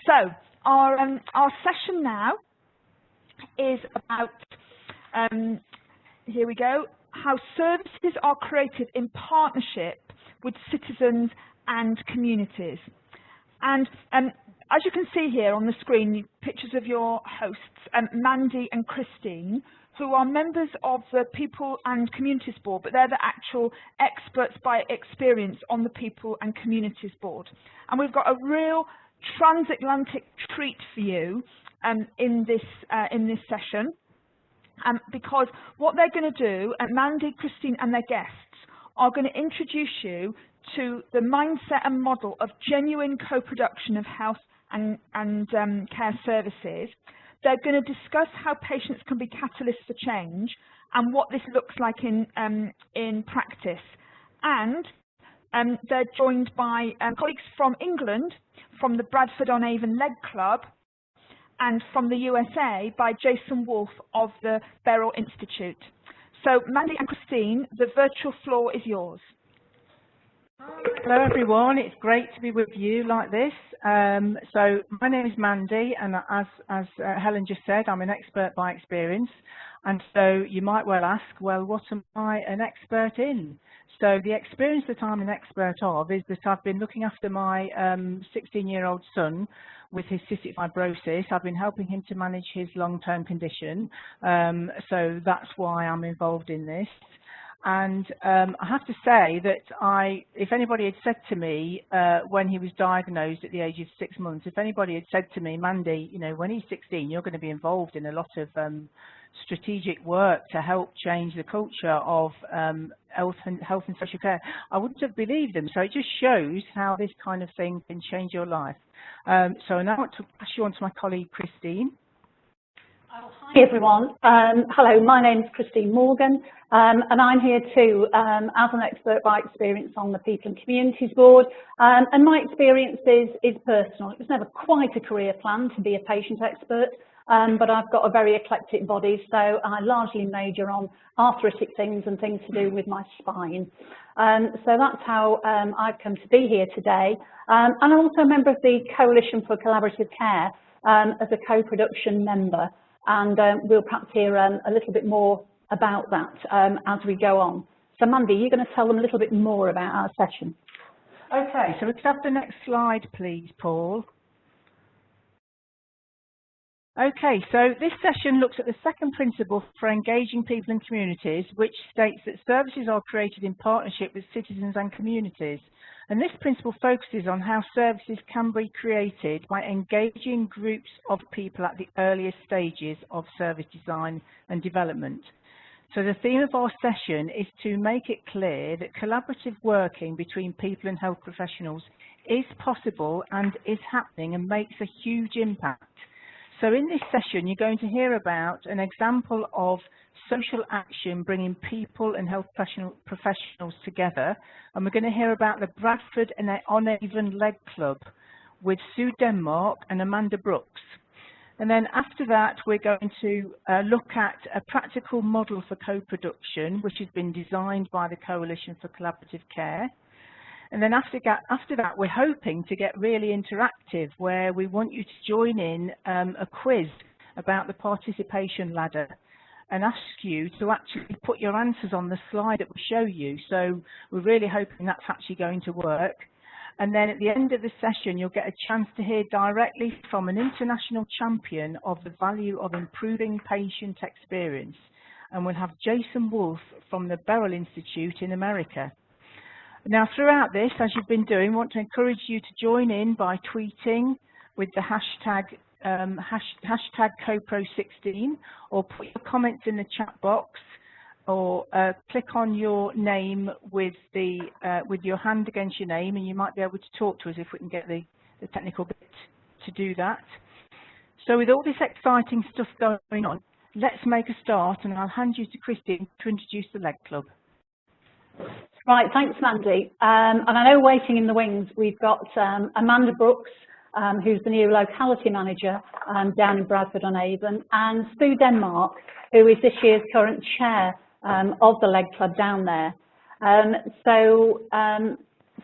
So our session now is about, here we go, how services are created in partnership with citizens and communities. And as you can see here on the screen, pictures of your hosts, Mandy and Christine, who are members of the People and Communities Board, but they're the actual experts by experience on the People and Communities Board. And we've got a real transatlantic treat for you in this session, because what they're going to do, Mandy, Christine and their guests are going to introduce you to the mindset and model of genuine co-production of health and care services. They're going to discuss how patients can be catalysts for change and what this looks like in practice. And they're joined by colleagues from England, from the Bradford on Avon Leg Club, and from the USA by Jason Wolfe of the Beryl Institute. So Mandy and Christine, the virtual floor is yours. Hello everyone, it's great to be with you like this. So my name is Mandy, and as Helen just said, I'm an expert by experience. And so you might well ask, well, what am I an expert in? So the experience that I'm an expert of is that I've been looking after my 16-year-old son with his cystic fibrosis. I've been helping him to manage his long-term condition. So that's why I'm involved in this. And I have to say that if anybody had said to me when he was diagnosed at the age of 6 months, if anybody had said to me, Mandy, you know, when he's 16, you're going to be involved in a lot of strategic work to help change the culture of health and social care, I wouldn't have believed them. So it just shows how this kind of thing can change your life. So now I want to pass you on to my colleague, Christine. Hi everyone. Hello, my name is Mandy Morgan, and I'm here too as an expert by experience on the People and Communities Board. And my experience is personal. It was never quite a career plan to be a patient expert, but I've got a very eclectic body, so I largely major on arthritic things and things to do with my spine. So that's how I've come to be here today. And I'm also a member of the Coalition for Collaborative Care as a co-production member. And we'll perhaps hear a little bit more about that as we go on. So Mandy, you're going to tell them a little bit more about our session. Okay, so we could have the next slide, please, Paul. Okay, so this session looks at the second principle for engaging people and communities, which states that services are created in partnership with citizens and communities. And this principle focuses on how services can be created by engaging groups of people at the earliest stages of service design and development. So the theme of our session is to make it clear that collaborative working between people and health professionals is possible and is happening and makes a huge impact. So in this session, you're going to hear about an example of social action bringing people and health professionals together. And we're going to hear about the Bradford on Avon Leg Club with Sue Denmark and Amanda Brooks. And then after that, we're going to look at a practical model for co-production, which has been designed by the Coalition for Collaborative Care. And then after that, we're hoping to get really interactive, where we want you to join in a quiz about the participation ladder and ask you to actually put your answers on the slide that we show you. So we're really hoping that's actually going to work. And then at the end of the session, you'll get a chance to hear directly from an international champion of the value of improving patient experience. And we'll have Jason Wolfe from the Beryl Institute in America. Now, throughout this, as you've been doing, I want to encourage you to join in by tweeting with the hashtag #CoPro16, or put your comments in the chat box, or click on your name with your hand against your name, and you might be able to talk to us if we can get the technical bit to do that. So with all this exciting stuff going on, let's make a start, and I'll hand you to Christine to introduce the Leg Club. Right, thanks, Mandy. And I know waiting in the wings, we've got Amanda Brooks, who's the new locality manager down in Bradford on Avon, and Sue Denmark, who is this year's current chair of the Leg Club down there.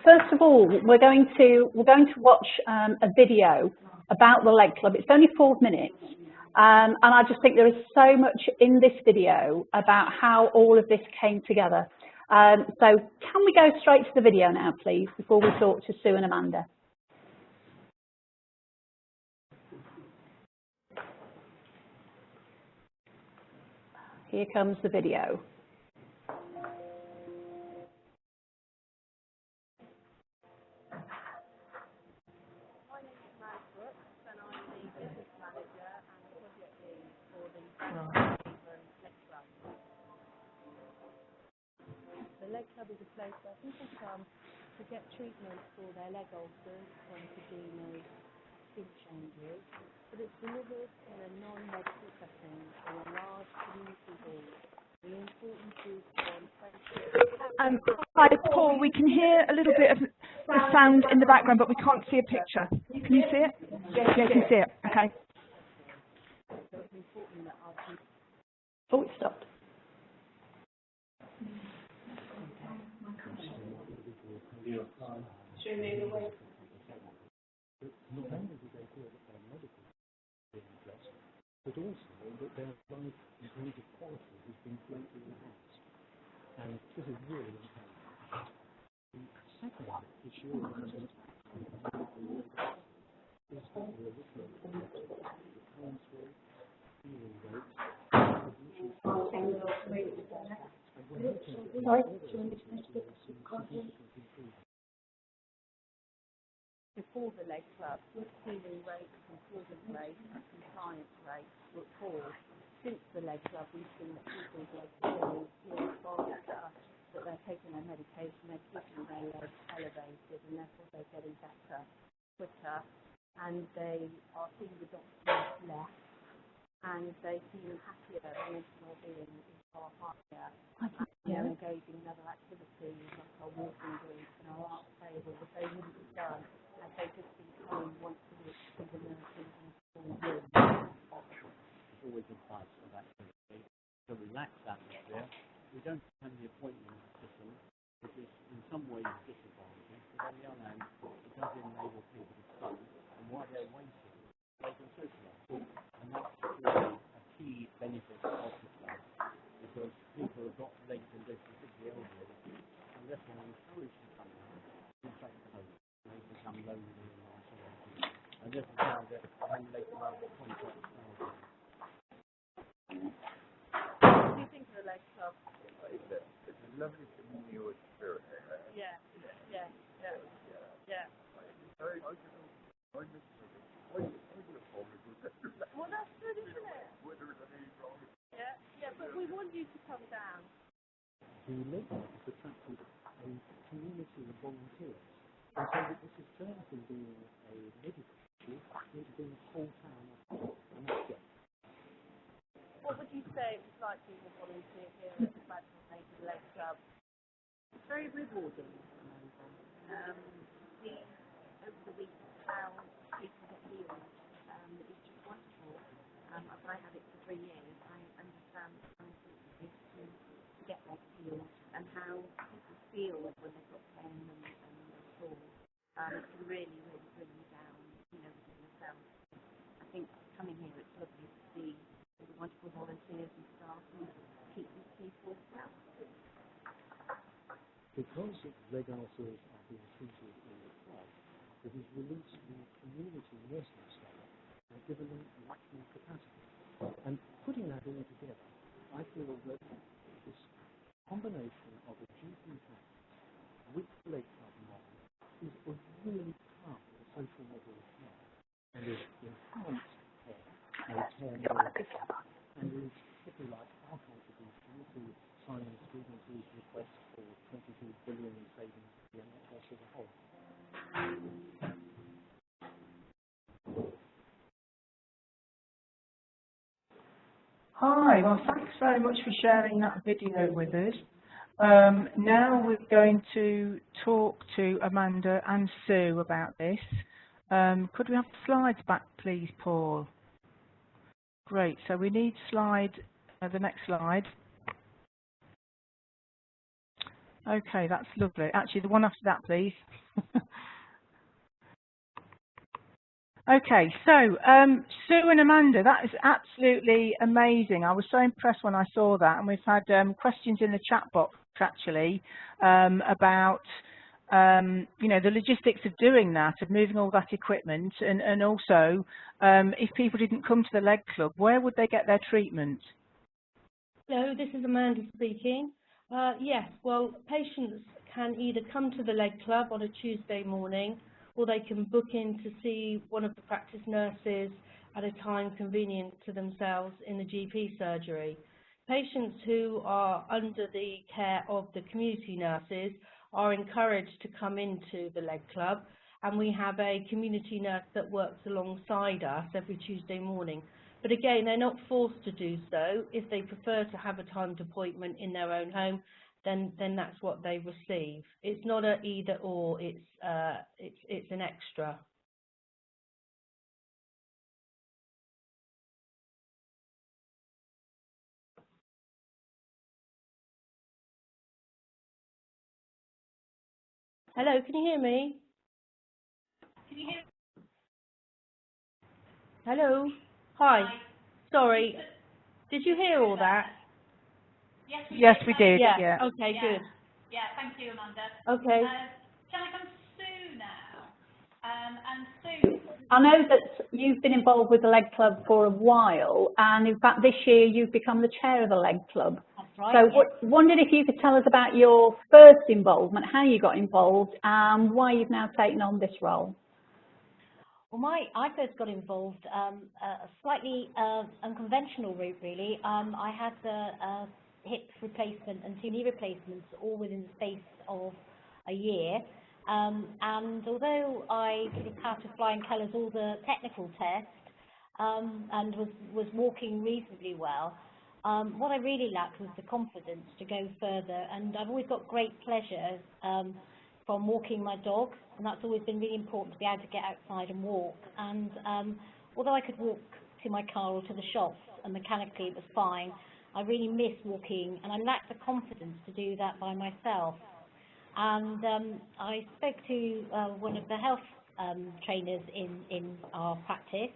First of all, we're going to watch a video about the Leg Club. It's only 4 minutes. And I just think there is so much in this video about how all of this came together. So can we go straight to the video now, please, before we talk to Sue and Amanda? Here comes the video. My name is Bradford, and I'm the business manager and project lead for the Avon Leg Club. The Leg Club is a place where people come to get treatment for their leg ulcers, lymphedema, skin changes, but it's delivered in a non-medical setting in a large community hall. The importance is Hi, Paul, we can hear a little bit of the sound in the background, but we can't see a picture. Can you see it? Yeah, you can see it. Okay. Oh, it stopped. But also that their life in terms of quality has been greatly enhanced. And this is really important. The second issue is that we're looking at the current rate, healing rates, Before the Leg Club, healing rates, improvement rates, and compliance rates were poor. Since the Leg Club, we've seen that people's legs heal faster, that they're taking their medication, they're keeping their legs elevated, and therefore they're getting better quicker, and they are seeing the doctors less, and they feel happier, their mental well-being is far higher, and they're engaging in other activities like our walking group and our art table that they wouldn't have done as they just been coming once a week to the nurses and school room. It's always advice of activity to relax atmosphere. We don't have the appointment system, which is in some ways disadvantageous, but on the other hand, it does enable people to study, and while they're waiting, they can socialise. And that's really a key benefit of the club, because people have got leg conditions, particularly elderly, and therefore encouraged to come out, in fact, they become lonely in isolation. And this is how they can have contact. What do you think of the Leg Club? It's a lovely communal spirit. Yeah. Well, that's good, isn't it? Yeah, but we want you to come down. The Leg Club has attracted a community of volunteers. And so that this has turned from being a medical issue into being a whole town issue. And that's good. What would you say it was like being a volunteer here at the Bradford Leg Club? It's very rewarding, Amanda. Over the week, how people get healed is just wonderful. I've had it for 3 years. I understand how important it is to get legs healed and how people feel when they've got pain and they're sore. It can really, really bring you down, within yourself. I think coming here, it's lovely to see all the wonderful volunteers and staff who keep these people well. Because leg ulcers are being treated in the club, it has released the community nursing staff and given them much more capacity. And putting that all together, I feel that this combination of a GP practice with the leg club model is a really powerful social model of care, and is enhanced care, made care more efficient, and is, if you like, our contribution to Simon Stevens' request for 22 billion in savings to the NHS as a whole. Hi, well thanks very much for sharing that video with us. Now we're going to talk to Amanda and Sue about this. Could we have the slides back please, Paul? Great, so we need the next slide. Okay, that's lovely. Actually, the one after that, please. Okay, so Sue and Amanda, that is absolutely amazing. I was so impressed when I saw that, and we've had questions in the chat box actually about you know, the logistics of doing that, of moving all that equipment, and also if people didn't come to the Leg Club, where would they get their treatment? Hello, this is Amanda speaking. Yes, well, patients can either come to the Leg Club on a Tuesday morning, or they can book in to see one of the practice nurses at a time convenient to themselves in the GP surgery. Patients who are under the care of the community nurses are encouraged to come into the Leg Club, and we have a community nurse that works alongside us every Tuesday morning. But again, they're not forced to do so. If they prefer to have a timed appointment in their own home, then that's what they receive. It's not a either or, it's an extra. Hello, can you hear me? Can you hear me? Hello? Hi. Sorry. Did you hear all that? Yes, we did. Yeah. Yeah. Okay, good. Yeah, thank you, Amanda. Okay. Can I come to Sue now? And Sue, I know that you've been involved with the Leg Club for a while, and in fact this year you've become the chair of the Leg Club. That's right. So wondered if you could tell us about your first involvement, how you got involved, and why you've now taken on this role. Well, I first got involved a slightly unconventional route, really. I had a hip replacement and 2 knee replacements all within the space of a year. And although I sort of passed with flying colours all the technical tests and was walking reasonably well, what I really lacked was the confidence to go further. And I've always got great pleasure from walking my dog, and that's always been really important to be able to get outside and walk. And although I could walk to my car or to the shops, and mechanically it was fine, I really miss walking, and I lacked the confidence to do that by myself. And I spoke to one of the health trainers in our practice,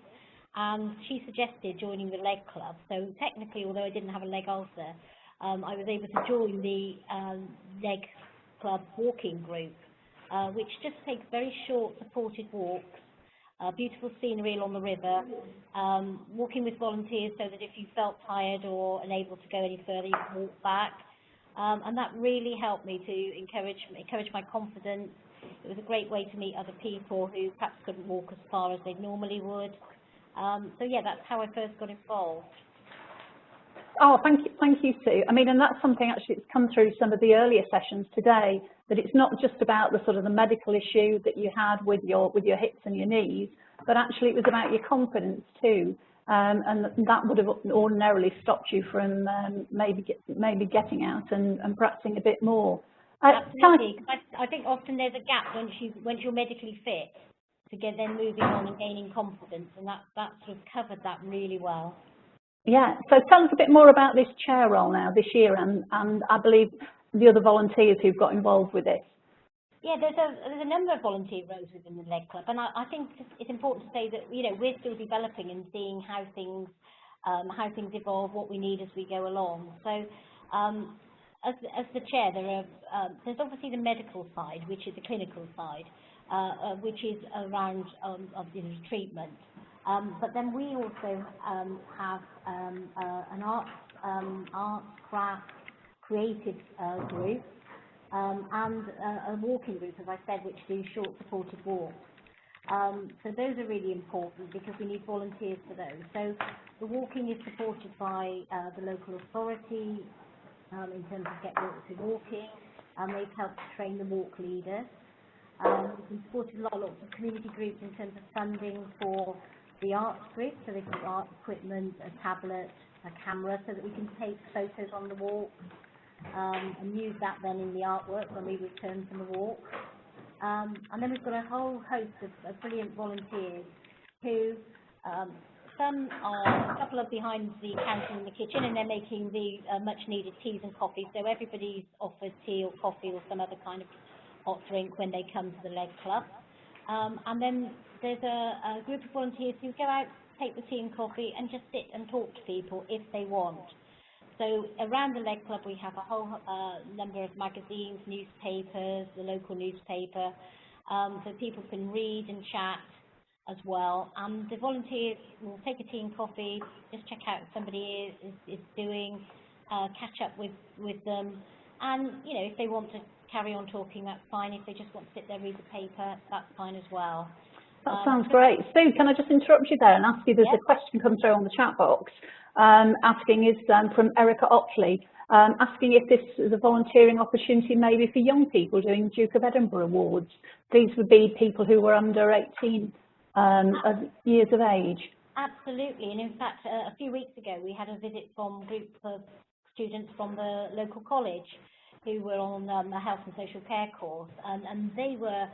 and she suggested joining the Leg Club. So technically, although I didn't have a leg ulcer, I was able to join the Leg Club walking group, which just takes very short supported walks, beautiful scenery along the river, walking with volunteers so that if you felt tired or unable to go any further, you could walk back. And that really helped me to encourage my confidence. It was a great way to meet other people who perhaps couldn't walk as far as they normally would. So yeah, that's how I first got involved. Oh, thank you, Sue. I mean, and that's something actually that's come through some of the earlier sessions today, that it's not just about the sort of the medical issue that you had with your hips and your knees, but actually it was about your confidence too. And that would have ordinarily stopped you from maybe getting out and practicing a bit more. Absolutely. I think often there's a gap once you're medically fit to get then moving on and gaining confidence, and that sort of covered that really well. Yeah, so tell us a bit more about this chair role now this year, and I believe the other volunteers who've got involved with this. Yeah, there's a number of volunteer roles within the Leg Club, and I think it's important to say that we're still developing and seeing how things evolve, what we need as we go along. So, as the chair, there's obviously the medical side, which is the clinical side, which is around treatment. But then we also have an arts, craft, creative group, and a walking group, as I said, which do short supported walks. So those are really important because we need volunteers for those. So the walking is supported by the local authority in terms of Get Walk to Walking, and they've helped train the walk leaders. We've been supported lots of community groups in terms of funding for the arts group, so they've got art equipment, a tablet, a camera, so that we can take photos on the walk and use that then in the artwork when we return from the walk. And then we've got a whole host of brilliant volunteers who, a couple are behind the counter in the kitchen, and they're making the much needed teas and coffee, so everybody's offered tea or coffee or some other kind of hot drink when they come to the Leg Club. And then there's a group of volunteers who go out, take the tea and coffee and just sit and talk to people if they want. So around the Leg Club we have a whole number of magazines, newspapers, the local newspaper, so people can read and chat as well. The volunteers will take a tea and coffee, just check out what somebody is doing, catch up with them, and you know, if they want to carry on talking, that's fine. If they just want to sit there, read the paper, that's fine as well. That sounds great. Sue, can I just interrupt you there and ask you, there's a question come through on the chat box, asking is from Erica Otley, asking if this is a volunteering opportunity maybe for young people doing Duke of Edinburgh Awards. These would be people who were under 18 years of age. Absolutely, and in fact a few weeks ago we had a visit from a group of students from the local college who were on a health and social care course, and they were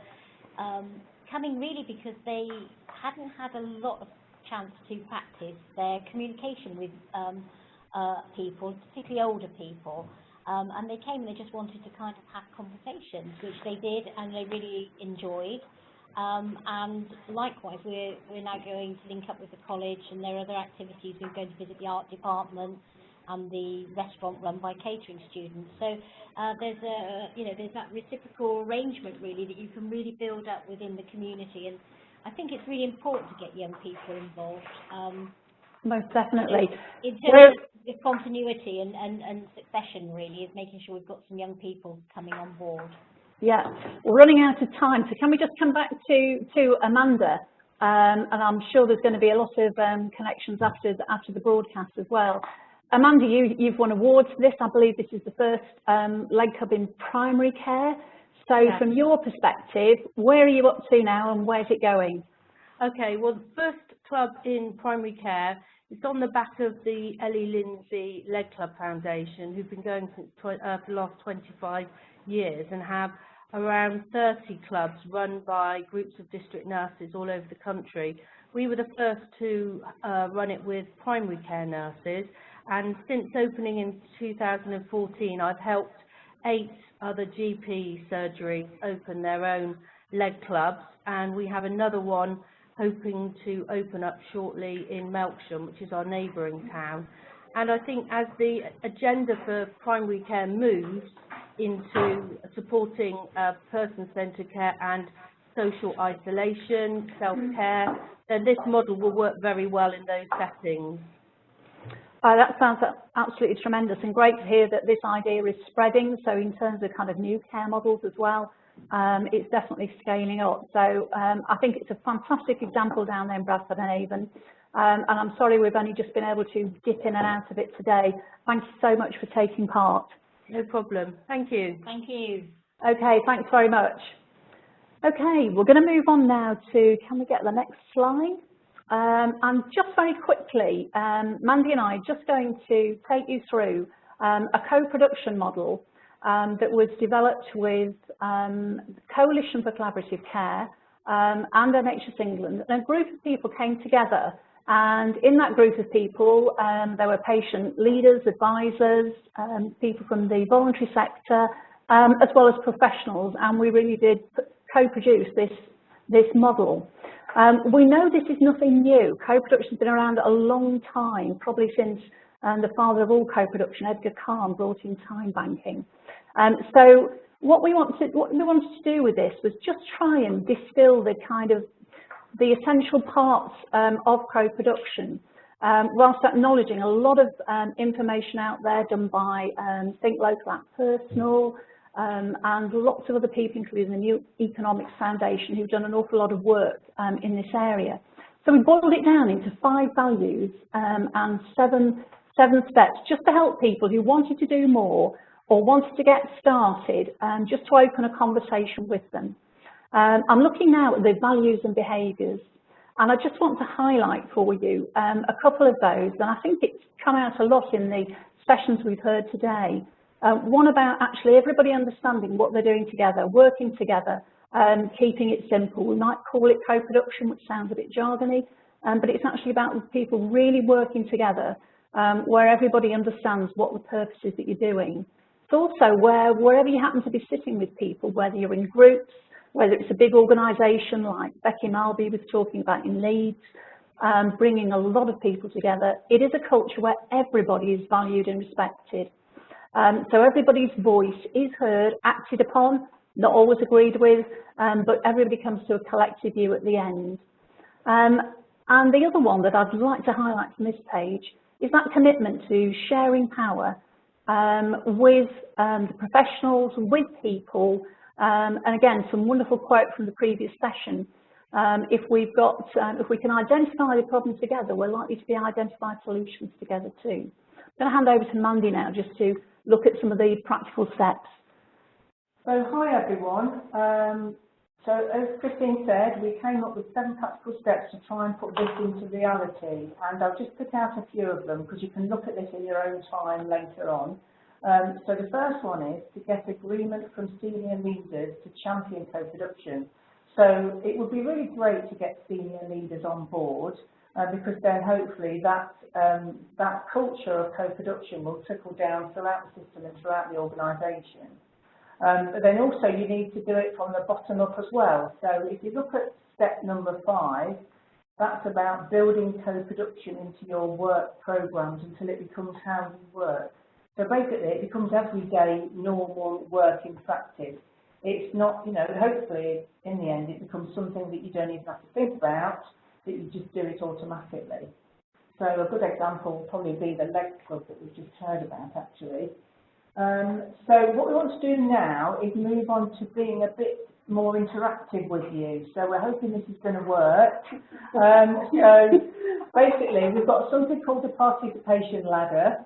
coming really because they hadn't had a lot of chance to practice their communication with people, particularly older people, and they came and they just wanted to kind of have conversations, which they did and they really enjoyed. And likewise, we're now going to link up with the college, and there are other activities. We're going to visit the art department and the restaurant run by catering students. So there's that reciprocal arrangement really that you can really build up within the community, and I think it's really important to get young people involved. Most definitely. In terms of continuity and succession, really, is making sure we've got some young people coming on board. Yeah, we're running out of time, so can we just come back to Amanda? And I'm sure there's going to be a lot of connections after the broadcast as well. Amanda, you've won awards for this. I believe this is the first Leg Club in primary care. So from your perspective, where are you up to now and where's it going? Okay, well, the first club in primary care is on the back of the Ellie Lindsay Leg Club Foundation, who've been going since for the last 25 years and have around 30 clubs run by groups of district nurses all over the country. We were the first to run it with primary care nurses, and since opening in 2014 I've helped 8 other GP surgeries open their own leg clubs, and we have another one hoping to open up shortly in Melksham, which is our neighbouring town. And I think as the agenda for primary care moves into supporting person-centred care and social isolation, self-care, then this model will work very well in those settings. That sounds absolutely tremendous, and great to hear that this idea is spreading. So in terms of kind of new care models as well, it's definitely scaling up. So I think it's a fantastic example down there in Bradford and Avon. And I'm sorry we've only just been able to dip in and out of it today. Thank you so much for taking part. No problem. Thank you. Thank you. Okay, thanks very much. Okay, we're going to move on now to, can we get the next slide? And just very quickly, Mandy and I are just going to take you through a co-production model that was developed with Coalition for Collaborative Care and NHS England. And a group of people came together, and in that group of people there were patient leaders, advisors, people from the voluntary sector, as well as professionals, and we really did co-produce this model. We know this is nothing new. Co-production has been around a long time, probably since the father of all co-production, Edgar Kahn, brought in time banking. So what we wanted to do with this was just try and distill the essential parts of co-production, whilst acknowledging a lot of information out there done by Think Local Act Personal, and lots of other people, including the New Economics Foundation, who've done an awful lot of work in this area. So we boiled it down into 5 values and seven steps, just to help people who wanted to do more or wanted to get started, just to open a conversation with them. I'm looking now at the values and behaviours, and I just want to highlight for you a couple of those, and I think it's come out a lot in the sessions we've heard today. One about actually everybody understanding what they're doing together, working together, keeping it simple. We might call it co-production, which sounds a bit jargony, but it's actually about people really working together, where everybody understands what the purpose is that you're doing. It's also wherever you happen to be sitting with people, whether you're in groups, whether it's a big organisation like Becky Malby was talking about in Leeds, bringing a lot of people together. It is a culture where everybody is valued and respected. So everybody's voice is heard, acted upon, not always agreed with, but everybody comes to a collective view at the end. And the other one that I'd like to highlight from this page is that commitment to sharing power with the professionals, with people, and again, some wonderful quote from the previous session. If we can identify the problems together, we're likely to be identifying solutions together too. I'm going to hand over to Mandy now just to look at some of the practical steps. So hi everyone. So as Christine said, we came up with 7 practical steps to try and put this into reality, and I'll just pick out a few of them because you can look at this in your own time later on. So the first one is to get agreement from senior leaders to champion co-production. So it would be really great to get senior leaders on board because then hopefully that culture of co-production will trickle down throughout the system and throughout the organisation. But then also you need to do it from the bottom up as well. So if you look at step number 5, that's about building co-production into your work programmes until it becomes how you work. So basically it becomes everyday normal working practice. It's not, you know, hopefully in the end it becomes something that you don't even have to think about, that you just do it automatically. So a good example will probably be the Leg Club that we've just heard about actually. So what we want to do now is move on to being a bit more interactive with you. So we're hoping this is going to work. So basically we've got something called the participation ladder,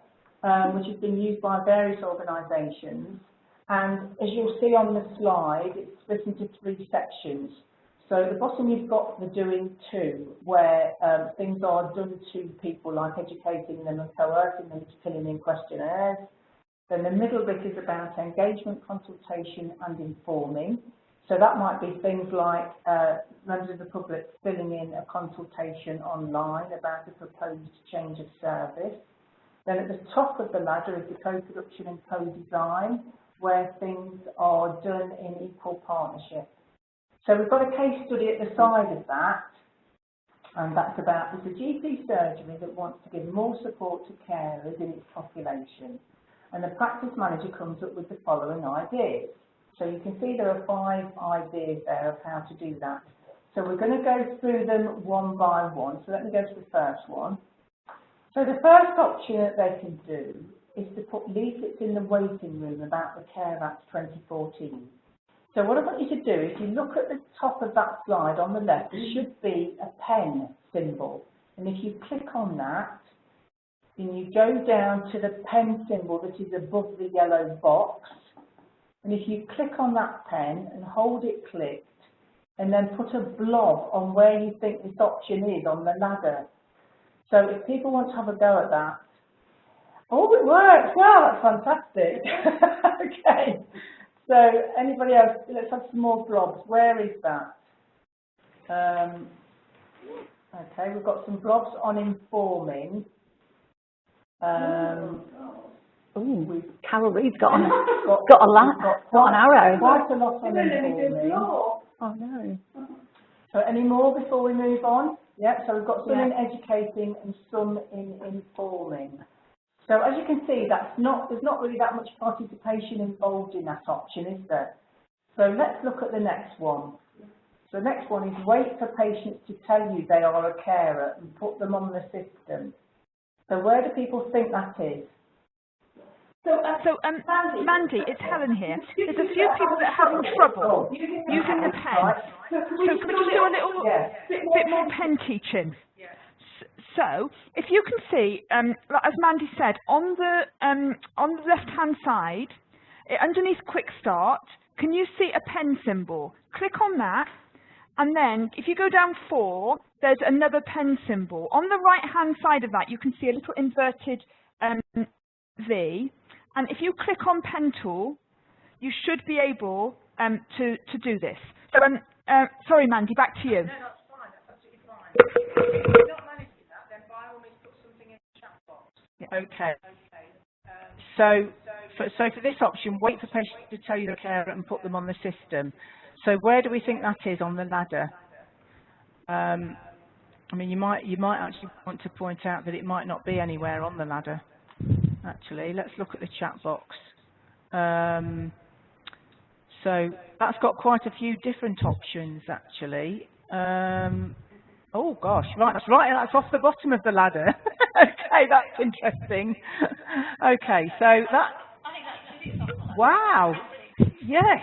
which has been used by various organisations. And as you'll see on the slide, it's split into 3 sections. So at the bottom you've got the doing to, where things are done to people, like educating them and coercing them to filling in questionnaires. Then the middle bit is about engagement, consultation and informing. So that might be things like members of the public filling in a consultation online about a proposed change of service. Then at the top of the ladder is the co-production and co-design, where things are done in equal partnership. So we've got a case study at the side of that, and that's about there's a GP surgery that wants to give more support to carers in its population. And the practice manager comes up with the following ideas. So you can see there are 5 ideas there of how to do that. So we're going to go through them one by one. So let me go to the first one. So the first option that they can do is to put leaflets in the waiting room about the Care Act 2014. So what I want you to do is you look at the top of that slide on the left, there should be a pen symbol. And if you click on that, then you go down to the pen symbol that is above the yellow box. And if you click on that pen and hold it clicked, and then put a blob on where you think this option is on the ladder. So if people want to have a go at that, oh, it works! Wow, that's fantastic. Okay. So anybody else? Let's have some more blobs. Where is that? Okay, we've got some blobs on informing. Carol Reed's got an arrow. Quite a lot on informing. Oh no. So any more before we move on? Yeah, so we've got some in educating and some in informing. So as you can see, there's not really that much participation involved in that option, is there? So let's look at the next one. So the next one is wait for patients to tell you they are a carer and put them on the system. So where do people think that is? Mandy, it's Helen here. There's a few people that are having trouble using the pen. So could we just do a little bit more pen teaching? So if you can see, as Mandy said, on the left-hand side, underneath Quick Start, can you see a pen symbol? Click on that, and then if you go down 4, there's another pen symbol. On the right-hand side of that, you can see a little inverted V. And if you click on Pen Tool, you should be able to do this. So, sorry, Mandy, back to you. No, that's fine. That's absolutely fine. If you're not managing that, then by all means put something in the chat box. Okay. So for this option, wait for patients to tell you the carer and put them on the system. So where do we think that is on the ladder? I mean, you might actually want to point out that it might not be anywhere on the ladder. Actually, let's look at the chat box. So that's got quite a few different options, actually. Oh gosh, right, that's off the bottom of the ladder. Okay, that's interesting. Okay, so that. Wow. Yes.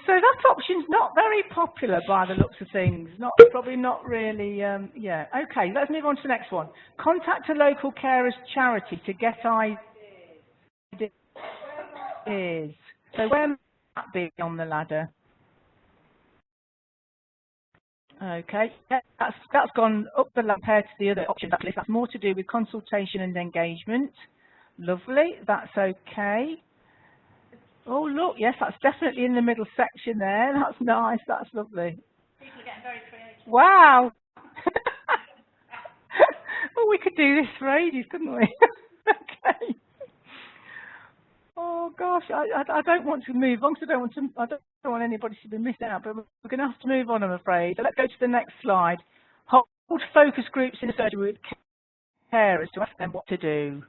So that option's not very popular by the looks of things. Probably not really. Yeah. Okay. Let's move on to the next one. Contact a local carers charity to get ideas. So where might that be on the ladder? Okay. Yeah, that's gone up the ladder compared to the other options. Actually, that's more to do with consultation and engagement. Lovely. That's okay. Oh, look, yes, that's definitely in the middle section there. That's nice. That's lovely. People are getting very creative. Wow. Well, we could do this for ages, couldn't we? Okay. Oh, gosh, I don't want to move on because I don't want anybody to be missed out, but we're going to have to move on, I'm afraid. So let's go to the next slide. Hold focus groups in the surgery with carers to ask them what to do.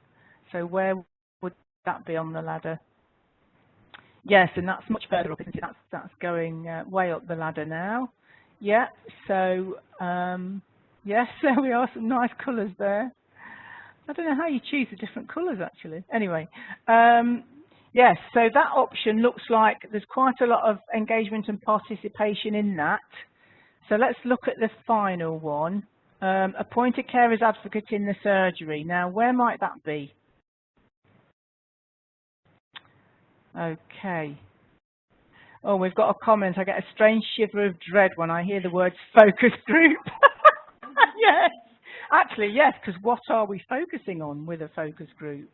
So where would that be on the ladder? Yes, and that's much further up, isn't it? That's going way up the ladder now. Yeah, so, yes, there we are, some nice colours there. I don't know how you choose the different colours, actually. Anyway, yes, so that option looks like there's quite a lot of engagement and participation in that. So let's look at the final one. Appoint a carers advocate in the surgery. Now, where might that be? Okay. Oh, we've got a comment. I get a strange shiver of dread when I hear the words focus group. Yes. Actually, yes, because what are we focusing on with a focus group?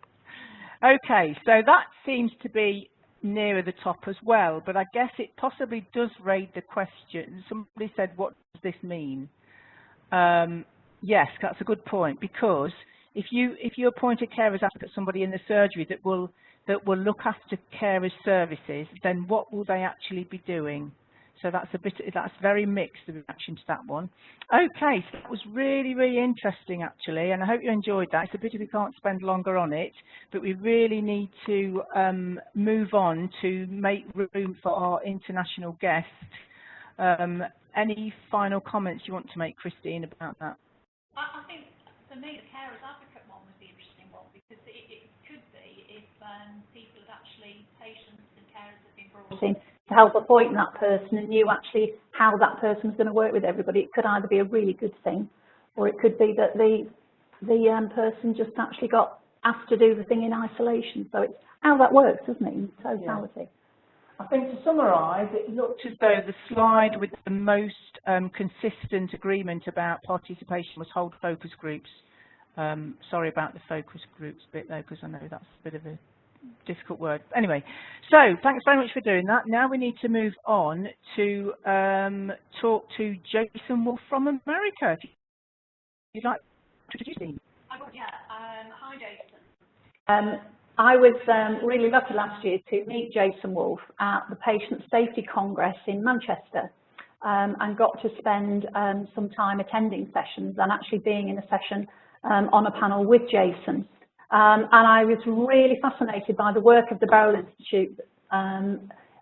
Okay, so that seems to be nearer the top as well, but I guess it possibly does raise the question. Somebody said, what does this mean? Yes, that's a good point, because if you appoint a carers advocate, somebody in the surgery that will look after carers services, then what will they actually be doing? So that's very mixed, the reaction to that one. Okay, so that was really, really interesting actually, and I hope you enjoyed that. It's a pity we can't spend longer on it, but we really need to move on to make room for our international guest. Any final comments you want to make, Christine, about that? I think for me the carers advocate one was the interesting one, because it could be if people had actually, patients and carers had been brought in to help appoint that person and knew actually how that person was going to work with everybody. It could either be a really good thing, or it could be that the person just actually got asked to do the thing in isolation. So it's how that works, doesn't it, in totality? Yeah. I think to summarise, it looked as though the slide with the most consistent agreement about participation was hold focus groups. Sorry about the focus groups bit though, because I know that's a bit of a difficult word. Anyway, so thanks very much for doing that. Now we need to move on to talk to Jason Wolf from America. If you'd like to introduce him. Hi, Jason. I was really lucky last year to meet Jason Wolf at the Patient Safety Congress in Manchester, and got to spend some time attending sessions and actually being in a session on a panel with Jason. And I was really fascinated by the work of the Beryl Institute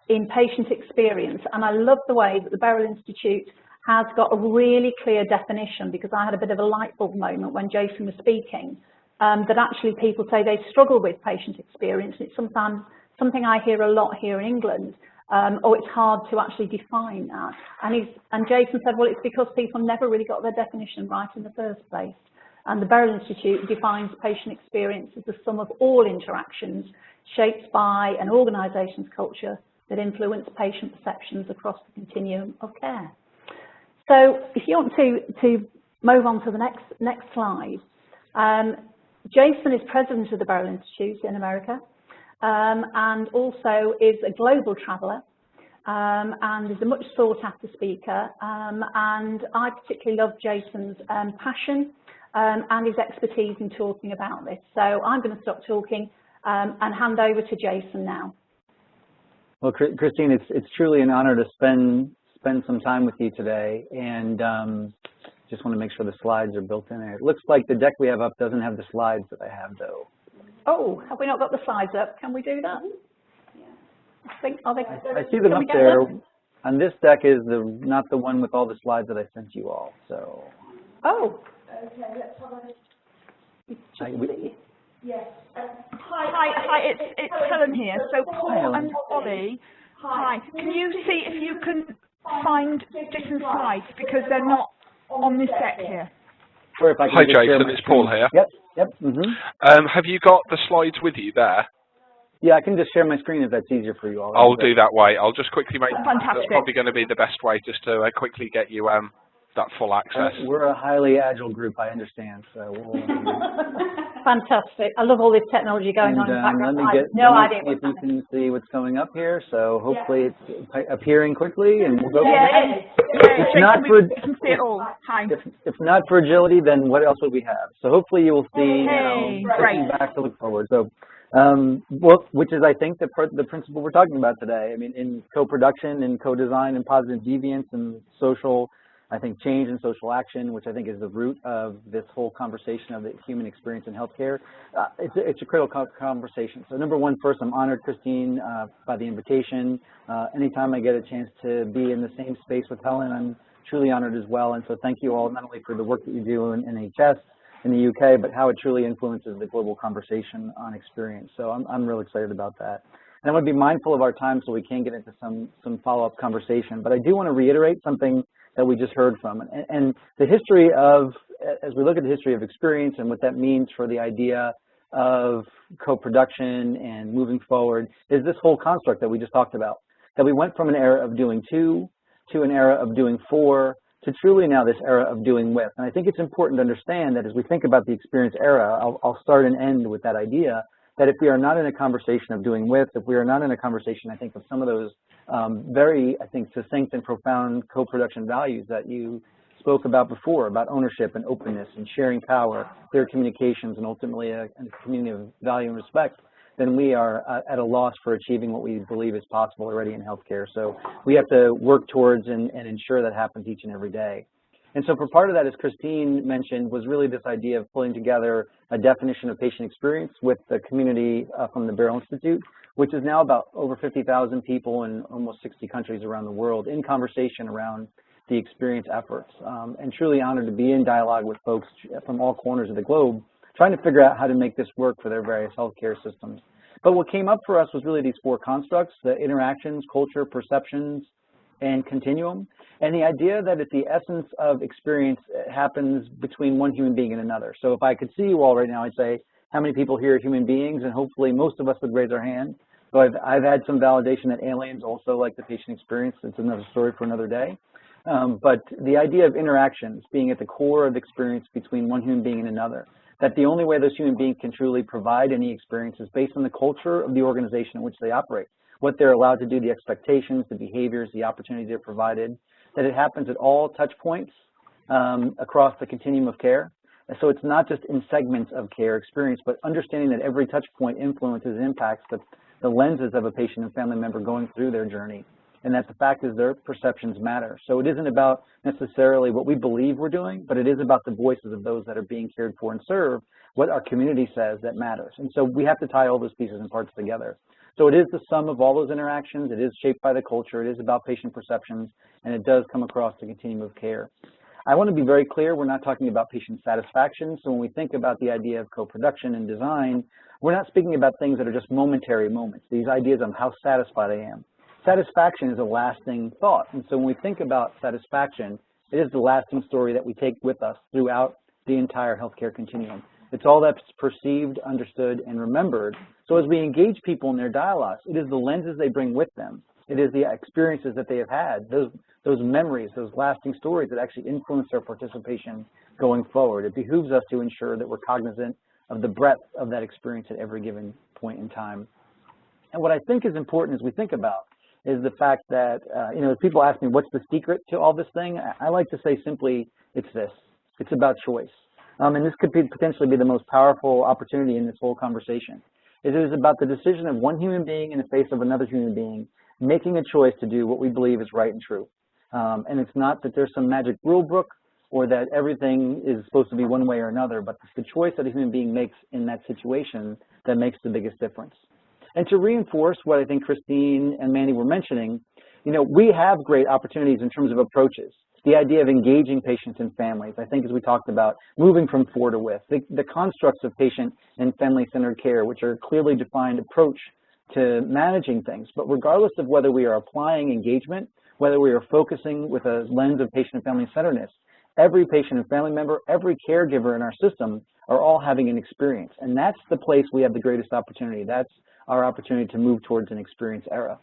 in patient experience, and I love the way that the Beryl Institute has got a really clear definition, because I had a bit of a light bulb moment when Jason was speaking, that actually people say they struggle with patient experience. It's sometimes something I hear a lot here in England, or it's hard to actually define that. And Jason said, well, it's because people never really got their definition right in the first place. And the Beryl Institute defines patient experience as the sum of all interactions shaped by an organisation's culture that influence patient perceptions across the continuum of care. So if you want to move on to the next slide, Jason is president of the Beryl Institute in America, and also is a global traveller, and is a much sought after speaker, and I particularly love Jason's passion and his expertise in talking about this. So I'm going to stop talking and hand over to Jason now. Well, Christine, it's truly an honor to spend some time with you today, and just want to make sure the slides are built in there. It looks like the deck we have up doesn't have the slides that I have, though. Oh, have we not got the slides up? Can we do that? I see them up there. On this deck is not the one with all the slides that I sent you all. So. Oh. Okay, let's have a. Yes. Hi. It's Helen here. So Paul and Ollie. Hi. Can you see if you can find different slides because they're not on this deck here? Sure, if I can. Hi Jason, it's Paul here. Yep. Have you got the slides with you there? Yeah, I can just share my screen if that's easier for you all. I'll do that way. I'll just quickly make Fantastic. That's probably going to be the best way just to quickly get you that full access. We're a highly agile group, I understand. So we'll fantastic. I love all this technology going on in the background. Let me get no idea if you can see what's coming up here. So hopefully it's appearing quickly, and we'll go. If not for we can see it all. Hi. If not for agility, then what else would we have? So hopefully you will see. Great. Back to look forward. So. Which is, I think, the principle we're talking about today. I mean, in co-production and co-design and positive deviance and social, I think, change and social action, which I think is the root of this whole conversation of the human experience in healthcare. It's a critical conversation. So number one, first, I'm honored, Christine, by the invitation. Anytime I get a chance to be in the same space with Helen, I'm truly honored as well. And so thank you all, not only for the work that you do in NHS, in the UK, but how it truly influences the global conversation on experience. So I'm really excited about that. And I want to be mindful of our time so we can get into some follow-up conversation. But I do want to reiterate something that we just heard from. And the history of, as we look at the history of experience and what that means for the idea of co-production and moving forward, is this whole construct that we just talked about. That we went from an era of doing two to an era of doing four, to truly now this era of doing with. And I think it's important to understand that as we think about the experience era, I'll start and end with that idea, that if we are not in a conversation of doing with, if we are not in a conversation, I think, of some of those very, I think, succinct and profound co-production values that you spoke about before, about ownership and openness and sharing power, clear communications, and ultimately a community of value and respect, then we are at a loss for achieving what we believe is possible already in healthcare. So we have to work towards and ensure that happens each and every day. And so for part of that, as Christine mentioned, was really this idea of pulling together a definition of patient experience with the community from the Beryl Institute, which is now about over 50,000 people in almost 60 countries around the world in conversation around the experience efforts. And truly honored to be in dialogue with folks from all corners of the globe, trying to figure out how to make this work for their various healthcare systems. But what came up for us was really these four constructs: the interactions, culture, perceptions, and continuum. And the idea that at the essence of experience happens between one human being and another. So if I could see you all right now, I'd say, how many people here are human beings? And hopefully most of us would raise our hand. So I've had some validation that aliens also like the patient experience. It's another story for another day. But the idea of interactions being at the core of experience between one human being and another, that the only way those human beings can truly provide any experience is based on the culture of the organization in which they operate, what they're allowed to do, the expectations, the behaviors, the opportunities they're provided, that it happens at all touch points across the continuum of care. And so it's not just in segments of care experience, but understanding that every touch point influences and impacts the lenses of a patient and family member going through their journey. And that the fact is their perceptions matter. So it isn't about necessarily what we believe we're doing, but it is about the voices of those that are being cared for and served, what our community says that matters. And so we have to tie all those pieces and parts together. So it is the sum of all those interactions. It is shaped by the culture. It is about patient perceptions, and it does come across the continuum of care. I want to be very clear, we're not talking about patient satisfaction. So when we think about the idea of co-production and design, we're not speaking about things that are just momentary moments, these ideas of how satisfied I am. Satisfaction is a lasting thought. And so when we think about satisfaction, it is the lasting story that we take with us throughout the entire healthcare continuum. It's all that's perceived, understood, and remembered. So as we engage people in their dialogues, it is the lenses they bring with them. It is the experiences that they have had, those memories, those lasting stories that actually influence their participation going forward. It behooves us to ensure that we're cognizant of the breadth of that experience at every given point in time. And what I think is important as we think about is the fact that, you know, people ask me, what's the secret to all this thing? I like to say simply, it's this. It's about choice. And this could potentially be the most powerful opportunity in this whole conversation. It is about the decision of one human being in the face of another human being, making a choice to do what we believe is right and true. And it's not that there's some magic rule book or that everything is supposed to be one way or another, but it's the choice that a human being makes in that situation that makes the biggest difference. And to reinforce what I think Christine and Mandy were mentioning, you know, we have great opportunities in terms of approaches. The idea of engaging patients and families, I think as we talked about, moving from for to with, the constructs of patient and family-centered care, which are a clearly defined approach to managing things. But regardless of whether we are applying engagement, whether we are focusing with a lens of patient and family centeredness, every patient and family member, every caregiver in our system are all having an experience. And that's the place we have the greatest opportunity. That's our opportunity to move towards an experience era.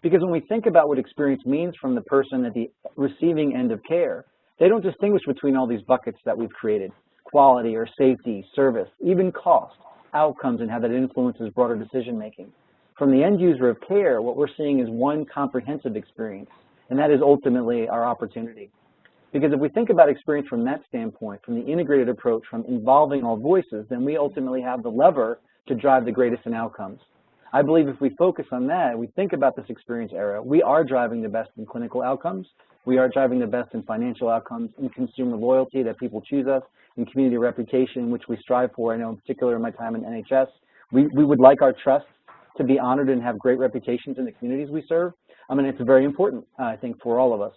Because when we think about what experience means from the person at the receiving end of care, they don't distinguish between all these buckets that we've created: quality or safety, service, even cost, outcomes, and how that influences broader decision making. From the end user of care, what we're seeing is one comprehensive experience, and that is ultimately our opportunity. Because if we think about experience from that standpoint, from the integrated approach, from involving all voices, then we ultimately have the lever to drive the greatest in outcomes. I believe if we focus on that, we think about this experience era, we are driving the best in clinical outcomes, we are driving the best in financial outcomes, in consumer loyalty, that people choose us, in community reputation, which we strive for. I know in particular in my time in NHS, we would like our trusts to be honored and have great reputations in the communities we serve. I mean, it's very important, I think, for all of us.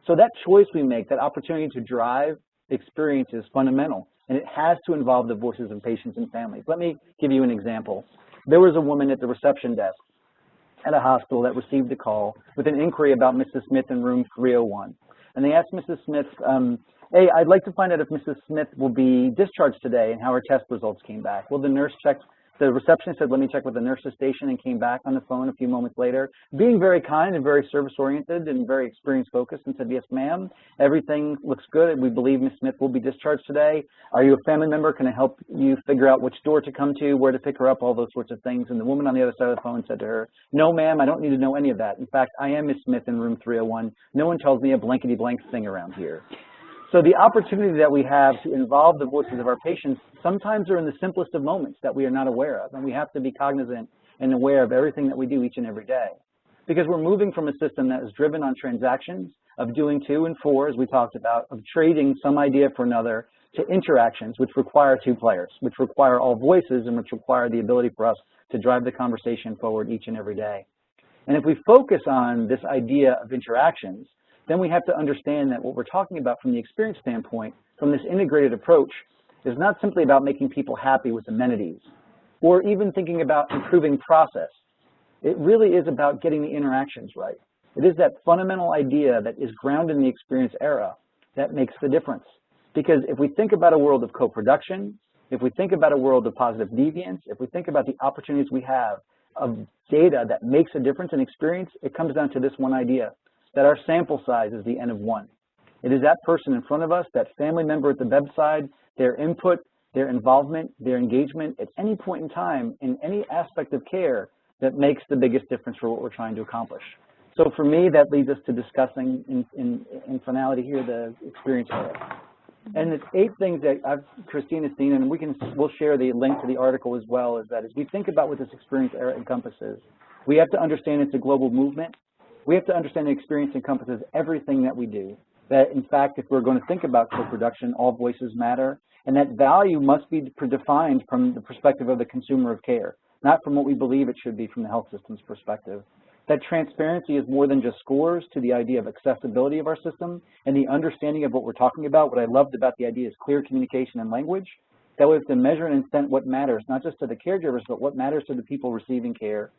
So that choice we make, that opportunity to drive experience is fundamental, and it has to involve the voices of patients and families. Let me give you an example. There was a woman at the reception desk at a hospital that received a call with an inquiry about Mrs. Smith in room 301. And they asked Mrs. Smith, hey, I'd like to find out if Mrs. Smith will be discharged today and how her test results came back. Well, the nurse checked. The receptionist said, let me check with the nurse's station, and came back on the phone a few moments later, being very kind and very service-oriented and very experience-focused, and said, yes, ma'am, everything looks good. We believe Ms. Smith will be discharged today. Are you a family member? Can I help you figure out which door to come to, where to pick her up, all those sorts of things? And the woman on the other side of the phone said to her, no, ma'am, I don't need to know any of that. In fact, I am Ms. Smith in room 301. No one tells me a blankety-blank thing around here. So the opportunity that we have to involve the voices of our patients sometimes are in the simplest of moments that we are not aware of, and we have to be cognizant and aware of everything that we do each and every day. Because we're moving from a system that is driven on transactions, of doing to and for, as we talked about, of trading some idea for another, to interactions which require two players, which require all voices, and which require the ability for us to drive the conversation forward each and every day. And if we focus on this idea of interactions, then we have to understand that what we're talking about from the experience standpoint, from this integrated approach, is not simply about making people happy with amenities, or even thinking about improving process. It really is about getting the interactions right. It is that fundamental idea that is grounded in the experience era that makes the difference. Because if we think about a world of co-production, if we think about a world of positive deviance, if we think about the opportunities we have of data that makes a difference in experience, it comes down to this one idea, that our sample size is the N of 1. It is that person in front of us, that family member at the bedside, their input, their involvement, their engagement at any point in time in any aspect of care that makes the biggest difference for what we're trying to accomplish. So for me, that leads us to discussing in finality here the experience era. And it's 8 things that Christine has seen, and we'll share the link to the article as well, is that as we think about what this experience era encompasses, we have to understand it's a global movement. We have to understand the experience encompasses everything that we do. That, in fact, if we're going to think about co-production, all voices matter, and that value must be defined from the perspective of the consumer of care, not from what we believe it should be from the health system's perspective. That transparency is more than just scores to the idea of accessibility of our system and the understanding of what we're talking about. What I loved about the idea is clear communication and language. That we have to measure and incent what matters, not just to the caregivers, but what matters to the people receiving care.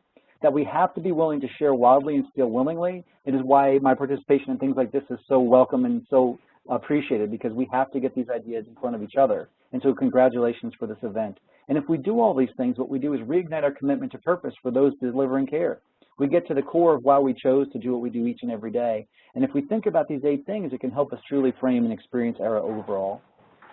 That we have to be willing to share wildly and steal willingly. It is why my participation in things like this is so welcome and so appreciated, because we have to get these ideas in front of each other. And so congratulations for this event. And if we do all these things, what we do is reignite our commitment to purpose for those delivering care. We get to the core of why we chose to do what we do each and every day. And if we think about these 8 things, it can help us truly frame an experience era overall.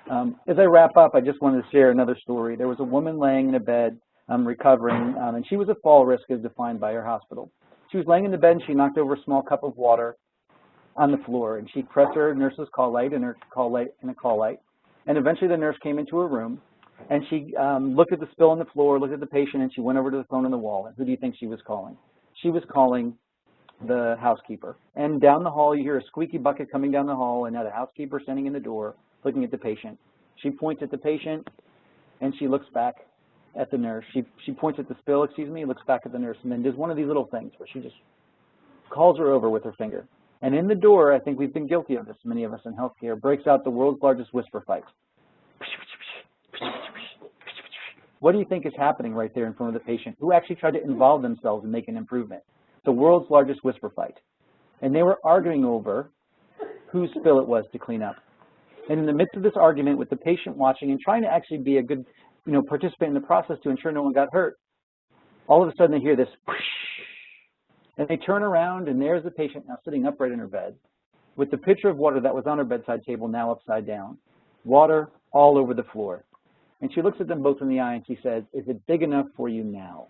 As I wrap up, I just wanted to share another story. There was a woman laying in a bed recovering, and she was at fall risk as defined by her hospital. She was laying in the bed and she knocked over a small cup of water on the floor, and she pressed her nurse's call light and her call light and a call light. And eventually the nurse came into her room, And she looked at the spill on the floor, looked at the patient, and she went over to the phone on the wall. And who do you think she was calling? She was calling the housekeeper. And down the hall, you hear a squeaky bucket coming down the hall, and now the housekeeper standing in the door looking at the patient. She points at the patient, and she looks back at the nurse. She points at the spill, looks back at the nurse, and then does one of these little things where she just calls her over with her finger. And in the door, I think we've been guilty of this, many of us in healthcare, breaks out the world's largest whisper fight. What do you think is happening right there in front of the patient who actually tried to involve themselves and make an improvement? The world's largest whisper fight. And they were arguing over whose spill it was to clean up. And in the midst of this argument with the patient watching and trying to actually be a good participant in the process to ensure no one got hurt, all of a sudden they hear this whoosh, and they turn around and there's the patient now sitting upright in her bed with the pitcher of water that was on her bedside table now upside down. Water all over the floor. And she looks at them both in the eye and she says, "Is it big enough for you now?"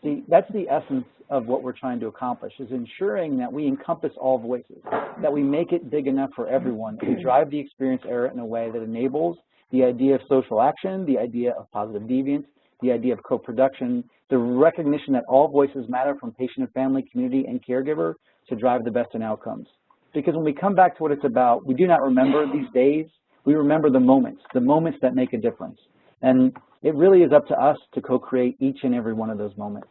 See, that's the essence of what we're trying to accomplish, is ensuring that we encompass all voices, that we make it big enough for everyone, and drive the experience era in a way that enables the idea of social action, the idea of positive deviance, the idea of co-production, the recognition that all voices matter from patient and family, community, and caregiver to drive the best in outcomes. Because when we come back to what it's about, we do not remember these days. We remember the moments that make a difference. And it really is up to us to co-create each and every one of those moments.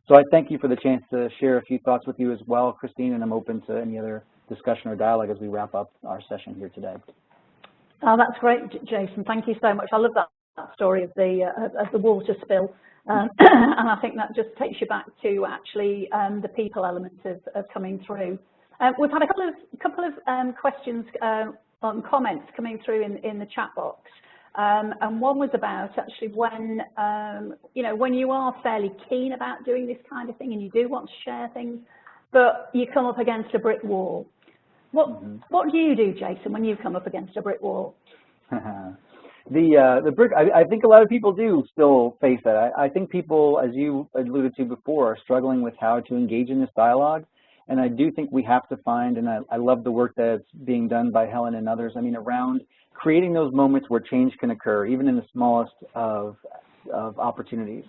So I thank you for the chance to share a few thoughts with you as well, Christine, and I'm open to any other discussion or dialogue as we wrap up our session here today. Oh, that's great, Jason. Thank you so much. I love that story of the water spill. And I think that just takes you back to actually the people element of coming through. We've had a couple of questions on comments coming through in the chat box. And one was about actually when, when you are fairly keen about doing this kind of thing and you do want to share things, but you come up against a brick wall. What do you do, Jason, when you come up against a brick wall? The brick, I think a lot of people do still face that. I think people, as you alluded to before, are struggling with how to engage in this dialogue. And I do think we have to find, and I love the work that's being done by Helen and others, around creating those moments where change can occur, even in the smallest of opportunities.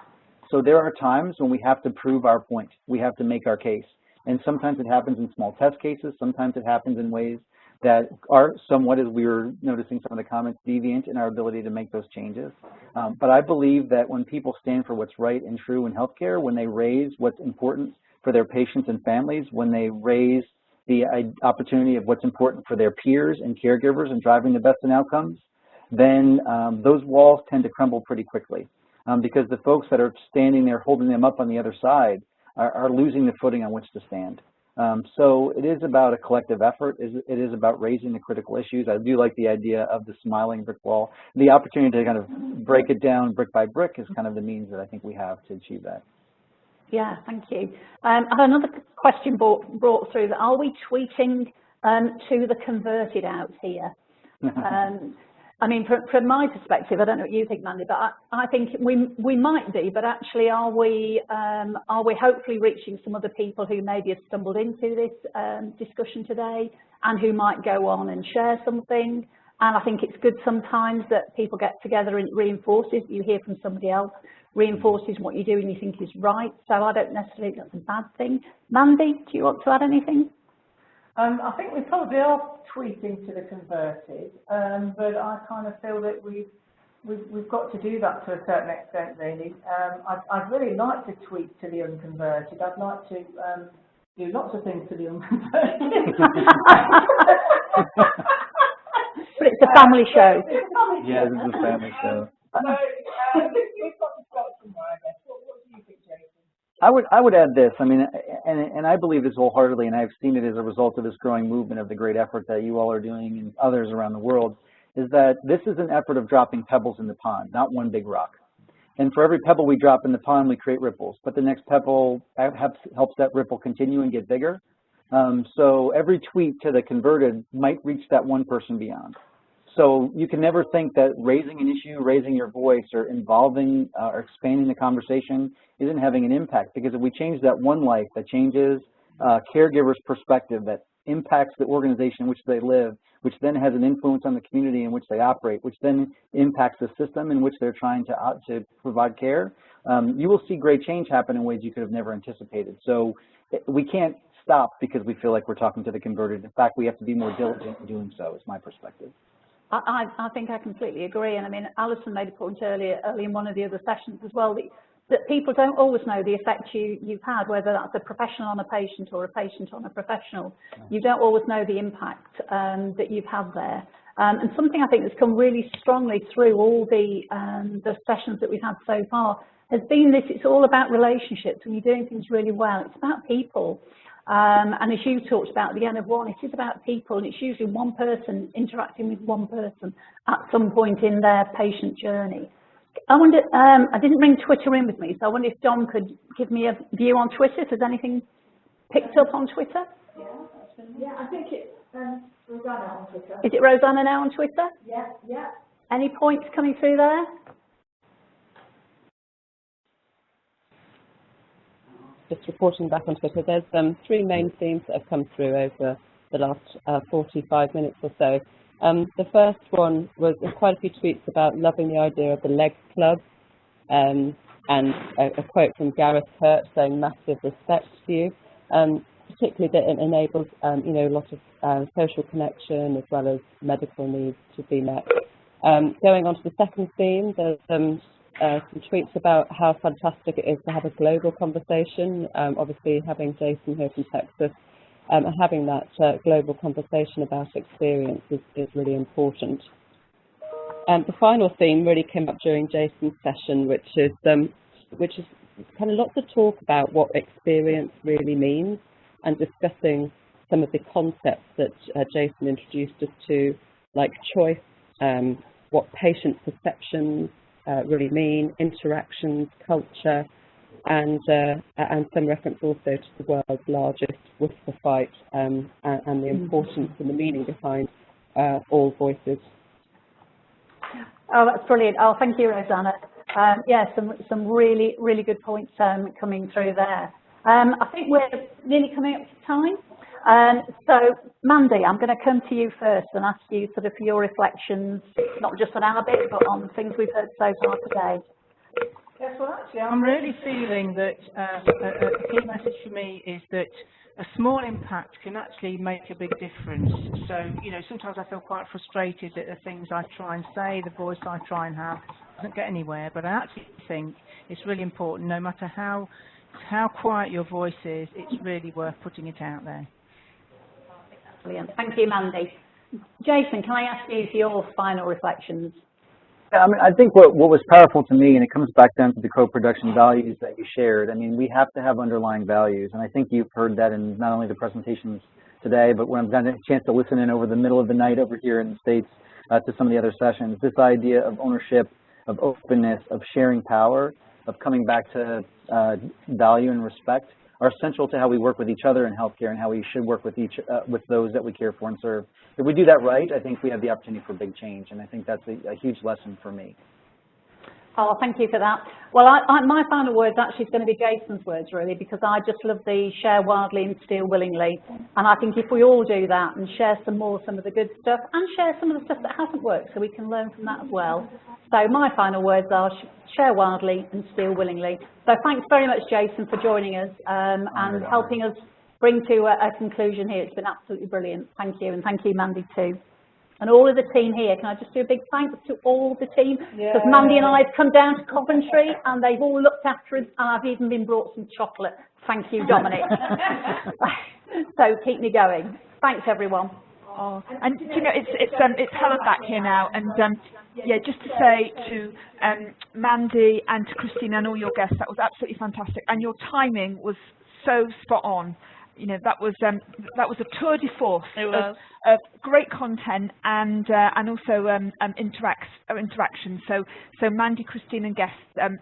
So there are times when we have to prove our point. We have to make our case. And sometimes it happens in small test cases. Sometimes it happens in ways that are somewhat, as we were noticing some of the comments, deviant in our ability to make those changes. But I believe that when people stand for what's right and true in healthcare, when they raise what's important for their patients and families, when they raise the opportunity of what's important for their peers and caregivers and driving the best in outcomes, then those walls tend to crumble pretty quickly because the folks that are standing there holding them up on the other side are losing the footing on which to stand. So it is about a collective effort. It is about raising the critical issues. I do like the idea of the smiling brick wall. The opportunity to kind of break it down brick by brick is kind of the means that I think we have to achieve that. Yeah, thank you. I have another question brought through that, are we tweeting to the converted out here? From my perspective, I don't know what you think, Mandy, but I think we might be, but actually are we hopefully reaching some other people who maybe have stumbled into this discussion today and who might go on and share something? And I think it's good sometimes that people get together and it reinforces, you hear from somebody else, reinforces what you do and you think is right. So I don't necessarily think that's a bad thing. Mandy, do you want to add anything? I think we probably are tweeting to the converted, but I kind of feel that we've got to do that to a certain extent, really. I'd really like to tweet to the unconverted. I'd like to do lots of things to the unconverted. But it's a family show. Yeah, this is a family show. We've got to start somewhere, I guess. What do you think, Jason? I would add this. And I believe this wholeheartedly, and I've seen it as a result of this growing movement of the great effort that you all are doing and others around the world, is that this is an effort of dropping pebbles in the pond, not one big rock. And for every pebble we drop in the pond, we create ripples. But the next pebble helps that ripple continue and get bigger. So every tweet to the converted might reach that one person beyond. So you can never think that raising an issue, raising your voice, or involving or expanding the conversation isn't having an impact. Because if we change that one life, that changes caregivers' perspective, that impacts the organization in which they live, which then has an influence on the community in which they operate, which then impacts the system in which they're trying to provide care, you will see great change happen in ways you could have never anticipated. So we can't stop because we feel like we're talking to the converted. In fact, we have to be more diligent in doing so, is my perspective. I think I completely agree. And I mean, Alison made a point early in one of the other sessions as well, that people don't always know the effect you've had, whether that's a professional on a patient or a patient on a professional. You don't always know the impact that you've had there. And something I think that's come really strongly through all the sessions that we've had so far has been this: it's all about relationships. When you're doing things really well, it's about people. And as you talked about the N of 1, it is about people, and it's usually one person interacting with one person at some point in their patient journey. I wonder, I didn't bring Twitter in with me, so I wonder if Dom could give me a view on Twitter. Has anything picked up on Twitter? Yeah, I think it's Rosanna on Twitter. Is it Rosanna now on Twitter? Yeah, yeah. Any points coming through there? Just reporting back on Twitter, there's 3 main themes that have come through over the last 45 minutes or so. The first one was quite a few tweets about loving the idea of the Leg Club, and a quote from Gareth Hurt saying massive respect to you, particularly that it enables a lot of social connection as well as medical needs to be met. Going on to the second theme, there's some tweets about how fantastic it is to have a global conversation. Obviously, having Jason here from Texas and having that global conversation about experience is really important. The final theme really came up during Jason's session, which is kind of lots of talk about what experience really means and discussing some of the concepts that Jason introduced us to, like choice, what patient perceptions really mean, interactions, culture, and some reference also to the world's largest whisper fight and the importance and the meaning behind all voices. Oh, that's brilliant. Oh, thank you, Rosanna. Yeah, some really, really good points coming through there. I think we're nearly coming up to time. So, Mandy, I'm going to come to you first and ask you sort of for your reflections, not just on our bit, but on things we've heard so far today. Yes, well, actually, I'm really feeling that a key message for me is that a small impact can actually make a big difference. So, sometimes I feel quite frustrated that the things I try and say, the voice I try and have, doesn't get anywhere. But I actually think it's really important, no matter how quiet your voice is, it's really worth putting it out there. Brilliant. Thank you, Mandy. Jason, can I ask you for your final reflections? Yeah, I mean, I think what was powerful to me, and it comes back down to the co-production values that you shared. I mean, we have to have underlying values, and I think you've heard that in not only the presentations today, but when I've gotten a chance to listen in over the middle of the night over here in the States to some of the other sessions. This idea of ownership, of openness, of sharing power, of coming back to value and respect are essential to how we work with each other in healthcare and how we should work with with those that we care for and serve. If we do that right, I think we have the opportunity for big change, and I think that's a huge lesson for me. Oh, thank you for that. Well, my final words actually is going to be Jason's words, really, because I just love the share wildly and steal willingly. And I think if we all do that and share some of the good stuff and share some of the stuff that hasn't worked so we can learn from that as well. So my final words are share wildly and steal willingly. So thanks very much, Jason, for joining us and helping us bring to a conclusion here. It's been absolutely brilliant. Thank you. And thank you, Mandy, too. And all of the team here, can I just do a big thanks to all the team? Because Mandy and I have come down to Coventry and they've all looked after us, and I've even been brought some chocolate. Thank you, Dominic. So keep me going. Thanks, everyone. Oh, and it's Helen back here now, and yeah, just to say to Mandy and to Christine and all your guests, that was absolutely fantastic, and your timing was so spot on. That was a tour de force of great content and also interaction. So Mandy, Christine, and guests,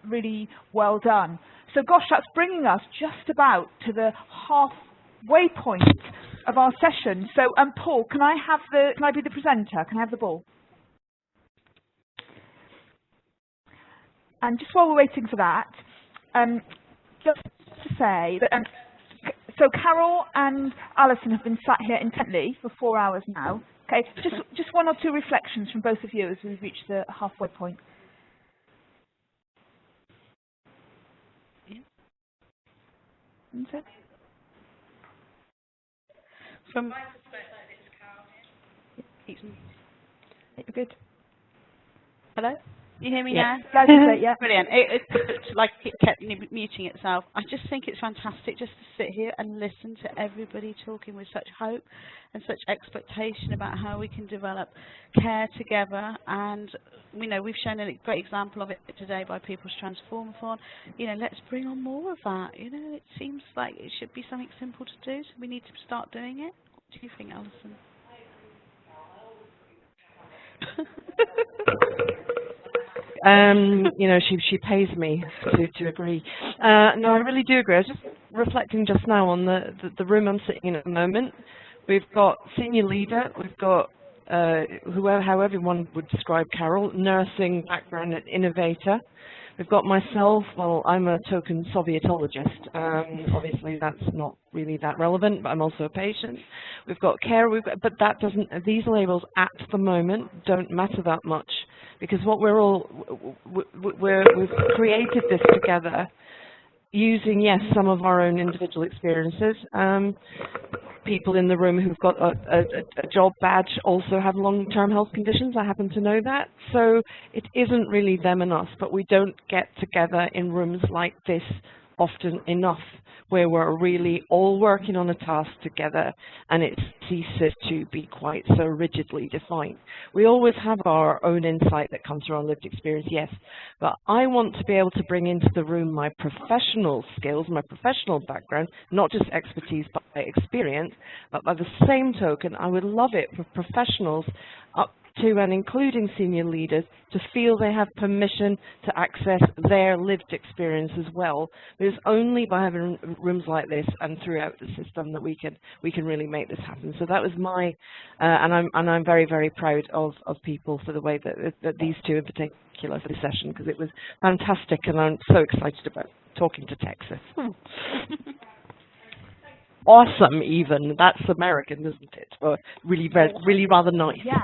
really well done. So gosh, that's bringing us just about to the halfway point of our session. So Paul, can I be the presenter? Can I have the ball? And just while we're waiting for that, just to say that. So Carol and Alison have been sat here intently for 4 hours now, Okay, just one or two reflections from both of you as we reach the halfway point. From my perspective, it's Carol. You're good. Hello? You hear me Yeah. now? Yeah. Brilliant. It's like it kept muting itself. I just think it's fantastic just to sit here and listen to everybody talking with such hope and such expectation about how we can develop care together. And we know we've shown a great example of it today by People's Transformathon. You know, let's bring on more of that. You know, it seems like it should be something simple to do, so we need to start doing it. What do you think, Alison? You know, she pays me to agree. No, I really do agree. I was just reflecting just now on the room I'm sitting in at the moment. We've got senior leader, we've got how everyone would describe Carol, nursing background and innovator. We've got myself, well, I'm a token Sovietologist. Obviously, that's not really that relevant, but I'm also a patient. We've got care, but that doesn't, these labels at the moment don't matter that much, because what we've created this together using, yes, some of our own individual experiences. People in the room who've got a job badge also have long-term health conditions. I happen to know that. So it isn't really them and us, but we don't get together in rooms like this often enough, where we're really all working on a task together and it ceases to be quite so rigidly defined. We always have our own insight that comes from our lived experience, yes, but I want to be able to bring into the room my professional skills, my professional background, not just expertise but by experience, but by the same token, I would love it for professionals up to and including senior leaders to feel they have permission to access their lived experience as well. But it's only by having rooms like this and throughout the system that we can really make this happen. So that was my and I'm very, very proud of people for the way that these two in particular for this session, because it was fantastic and I'm so excited about talking to Texas. Awesome, even. That's American, isn't it? Or really rather nice. Yeah.